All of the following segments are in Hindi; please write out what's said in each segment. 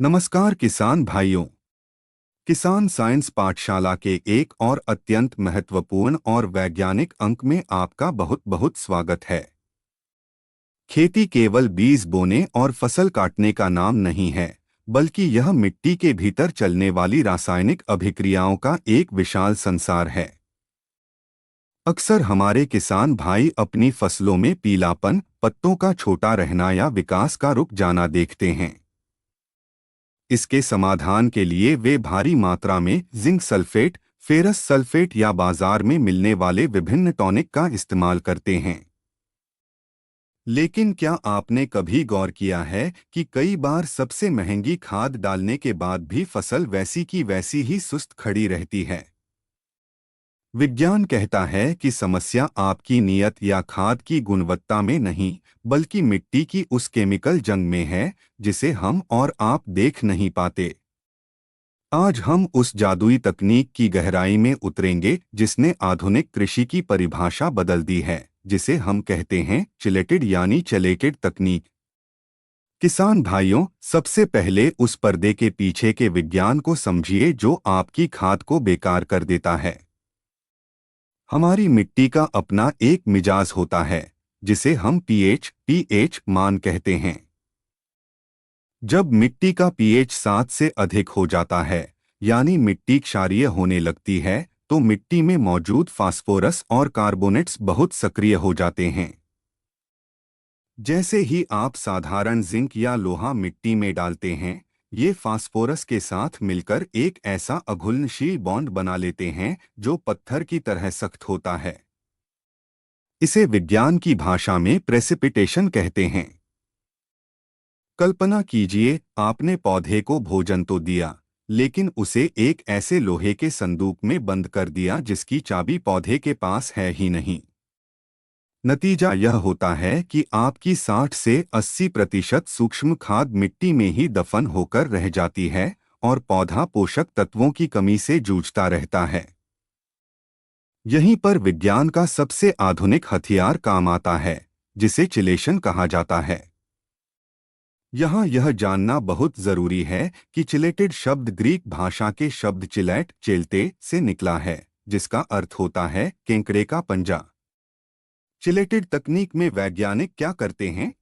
नमस्कार किसान भाइयों। किसान साइंस पाठशाला के एक और अत्यंत महत्वपूर्ण और वैज्ञानिक अंक में आपका बहुत बहुत स्वागत है। खेती केवल बीज बोने और फसल काटने का नाम नहीं है, बल्कि यह मिट्टी के भीतर चलने वाली रासायनिक अभिक्रियाओं का एक विशाल संसार है। अक्सर हमारे किसान भाई अपनी फसलों में पीलापन, पत्तों का छोटा रहना या विकास का रुक जाना देखते हैं। इसके समाधान के लिए वे भारी मात्रा में जिंक सल्फेट, फेरस सल्फेट या बाजार में मिलने वाले विभिन्न टॉनिक का इस्तेमाल करते हैं। लेकिन क्या आपने कभी गौर किया है कि कई बार सबसे महंगी खाद डालने के बाद भी फसल वैसी की वैसी ही सुस्त खड़ी रहती है? विज्ञान कहता है कि समस्या आपकी नीयत या खाद की गुणवत्ता में नहीं, बल्कि मिट्टी की उस केमिकल जंग में है जिसे हम और आप देख नहीं पाते। आज हम उस जादुई तकनीक की गहराई में उतरेंगे जिसने आधुनिक कृषि की परिभाषा बदल दी है, जिसे हम कहते हैं चिलेटेड यानी चलेटेड तकनीक। किसान भाइयों, सबसे पहले उस पर्दे के पीछे के विज्ञान को समझिए जो आपकी खाद को बेकार कर देता है। हमारी मिट्टी का अपना एक मिजाज होता है, जिसे हम पीएच मान कहते हैं। जब मिट्टी का पीएच 7 से अधिक हो जाता है, यानी मिट्टी क्षारीय होने लगती है, तो मिट्टी में मौजूद फास्फोरस और कार्बोनेट्स बहुत सक्रिय हो जाते हैं। जैसे ही आप साधारण जिंक या लोहा मिट्टी में डालते हैं, ये फास्फोरस के साथ मिलकर एक ऐसा अघुलनशील बॉन्ड बना लेते हैं जो पत्थर की तरह सख्त होता है। इसे विज्ञान की भाषा में प्रेसिपिटेशन कहते हैं। कल्पना कीजिए, आपने पौधे को भोजन तो दिया, लेकिन उसे एक ऐसे लोहे के संदूक में बंद कर दिया जिसकी चाबी पौधे के पास है ही नहीं। नतीजा यह होता है कि आपकी 60 से 80% सूक्ष्म खाद मिट्टी में ही दफन होकर रह जाती है और पौधा पोषक तत्वों की कमी से जूझता रहता है। यहीं पर विज्ञान का सबसे आधुनिक हथियार काम आता है, जिसे चिलेशन कहा जाता है। यहाँ यह जानना बहुत जरूरी है कि चिलेटेड शब्द ग्रीक भाषा के शब्द चिलैट चेलते से निकला है, जिसका अर्थ होता है केंकड़े का पंजा। चिलेटेड तकनीक में वैज्ञानिक क्या करते हैं?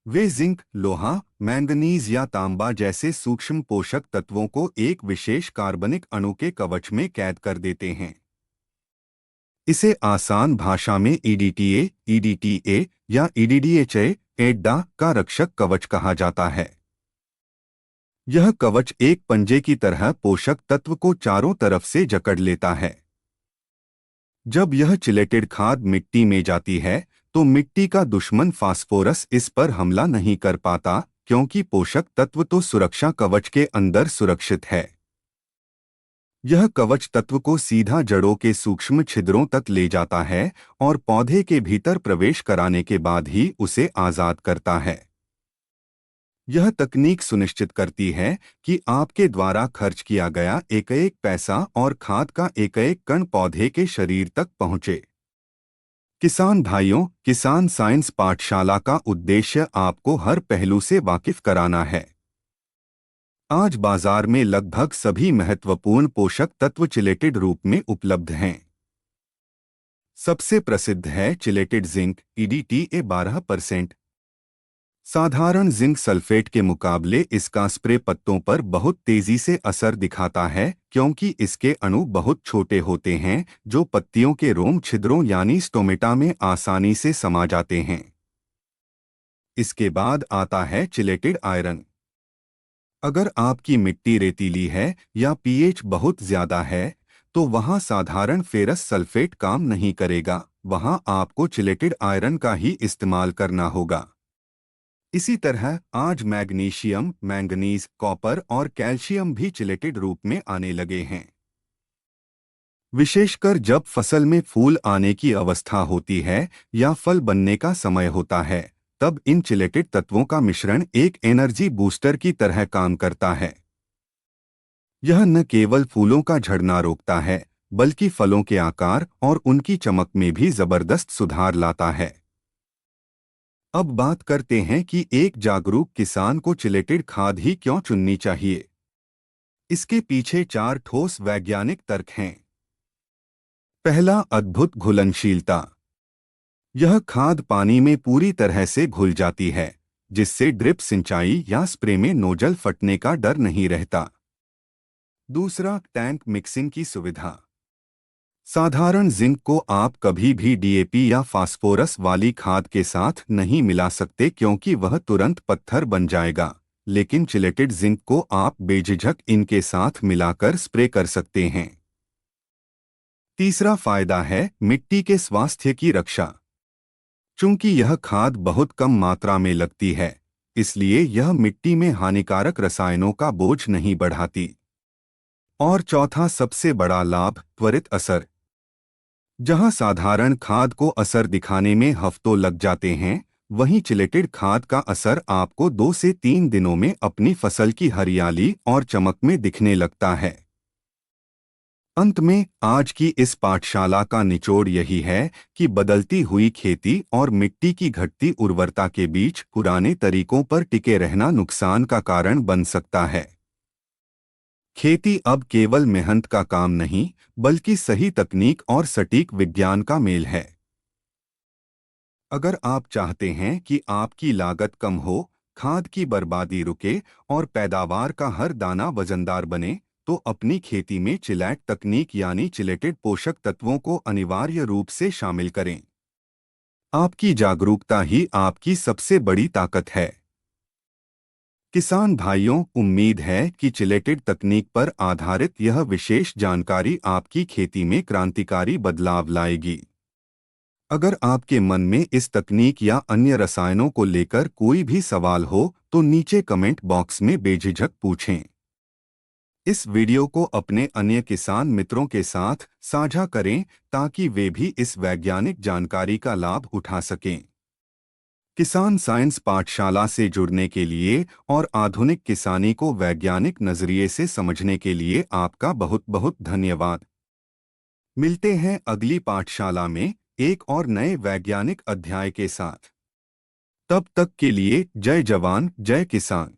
वे जिंक, लोहा, मैंगनीज या तांबा जैसे सूक्ष्म पोषक तत्वों को एक विशेष कार्बनिक अणु के कवच में कैद कर देते हैं। इसे आसान भाषा में ईडीटीए या ईडीडीएचए एड्डा का रक्षक कवच कहा जाता है। यह कवच एक पंजे की तरह पोषक तत्व को चारों तरफ से जकड़ लेता है। जब यह चिलेटेड खाद मिट्टी में जाती है, तो मिट्टी का दुश्मन फास्फोरस इस पर हमला नहीं कर पाता, क्योंकि पोषक तत्व तो सुरक्षा कवच के अंदर सुरक्षित है। यह कवच तत्व को सीधा जड़ों के सूक्ष्म छिद्रों तक ले जाता है और पौधे के भीतर प्रवेश कराने के बाद ही उसे आजाद करता है। यह तकनीक सुनिश्चित करती है कि आपके द्वारा खर्च किया गया एक एक पैसा और खाद का एक एक कण पौधे के शरीर तक पहुंचे। किसान भाइयों, किसान साइंस पाठशाला का उद्देश्य आपको हर पहलू से वाकिफ कराना है। आज बाजार में लगभग सभी महत्वपूर्ण पोषक तत्व चिलेटेड रूप में उपलब्ध हैं। सबसे प्रसिद्ध है चिलेटेड जिंक ईडीटीए 12%। साधारण जिंक सल्फेट के मुकाबले इसका स्प्रे पत्तों पर बहुत तेजी से असर दिखाता है, क्योंकि इसके अणु बहुत छोटे होते हैं जो पत्तियों के रोम छिद्रों यानी स्टोमेटा में आसानी से समा जाते हैं। इसके बाद आता है चिलेटेड आयरन। अगर आपकी मिट्टी रेतीली है या पीएच बहुत ज्यादा है, तो वहां साधारण फेरस सल्फेट काम नहीं करेगा, वहां आपको चिलेटेड आयरन का ही इस्तेमाल करना होगा। इसी तरह आज मैग्नीशियम, मैंगनीज, कॉपर और कैल्शियम भी चिलेटेड रूप में आने लगे हैं। विशेषकर जब फसल में फूल आने की अवस्था होती है या फल बनने का समय होता है, तब इन चिलेटेड तत्वों का मिश्रण एक एनर्जी बूस्टर की तरह काम करता है। यह न केवल फूलों का झड़ना रोकता है, बल्कि फलों के आकार और उनकी चमक में भी जबरदस्त सुधार लाता है। अब बात करते हैं कि एक जागरूक किसान को चिलेटेड खाद ही क्यों चुननी चाहिए। इसके पीछे 4 ठोस वैज्ञानिक तर्क हैं। पहला, अद्भुत घुलनशीलता। यह खाद पानी में पूरी तरह से घुल जाती है, जिससे ड्रिप सिंचाई या स्प्रे में नोजल फटने का डर नहीं रहता। दूसरा, टैंक मिक्सिंग की सुविधा। साधारण जिंक को आप कभी भी डीएपी या फास्फोरस वाली खाद के साथ नहीं मिला सकते क्योंकि वह तुरंत पत्थर बन जाएगा, लेकिन चिलेटेड जिंक को आप बेझिझक इनके साथ मिलाकर स्प्रे कर सकते हैं। तीसरा फायदा है मिट्टी के स्वास्थ्य की रक्षा। चूंकि यह खाद बहुत कम मात्रा में लगती है, इसलिए यह मिट्टी में हानिकारक रसायनों का बोझ नहीं बढ़ाती। और चौथा सबसे बड़ा लाभ, त्वरित असर। जहां साधारण खाद को असर दिखाने में हफ्तों लग जाते हैं, वहीं चिलेटेड खाद का असर आपको 2 से 3 दिनों में अपनी फसल की हरियाली और चमक में दिखने लगता है। अंत में आज की इस पाठशाला का निचोड़ यही है कि बदलती हुई खेती और मिट्टी की घटती उर्वरता के बीच पुराने तरीकों पर टिके रहना नुकसान का कारण बन सकता है। खेती अब केवल मेहनत का काम नहीं, बल्कि सही तकनीक और सटीक विज्ञान का मेल है। अगर आप चाहते हैं कि आपकी लागत कम हो, खाद की बर्बादी रुके और पैदावार का हर दाना वजनदार बने, तो अपनी खेती में चिलैट तकनीक यानी चिलेटेड पोषक तत्वों को अनिवार्य रूप से शामिल करें। आपकी जागरूकता ही आपकी सबसे बड़ी ताकत है। किसान भाइयों, उम्मीद है कि चिलेटेड तकनीक पर आधारित यह विशेष जानकारी आपकी खेती में क्रांतिकारी बदलाव लाएगी। अगर आपके मन में इस तकनीक या अन्य रसायनों को लेकर कोई भी सवाल हो, तो नीचे कमेंट बॉक्स में बेझिझक पूछें। इस वीडियो को अपने अन्य किसान मित्रों के साथ साझा करें ताकि वे भी इस वैज्ञानिक जानकारी का लाभ उठा सकें। किसान साइंस पाठशाला से जुड़ने के लिए और आधुनिक किसानी को वैज्ञानिक नजरिए से समझने के लिए आपका बहुत बहुत धन्यवाद। मिलते हैं अगली पाठशाला में एक और नए वैज्ञानिक अध्याय के साथ। तब तक के लिए जय जवान जय किसान।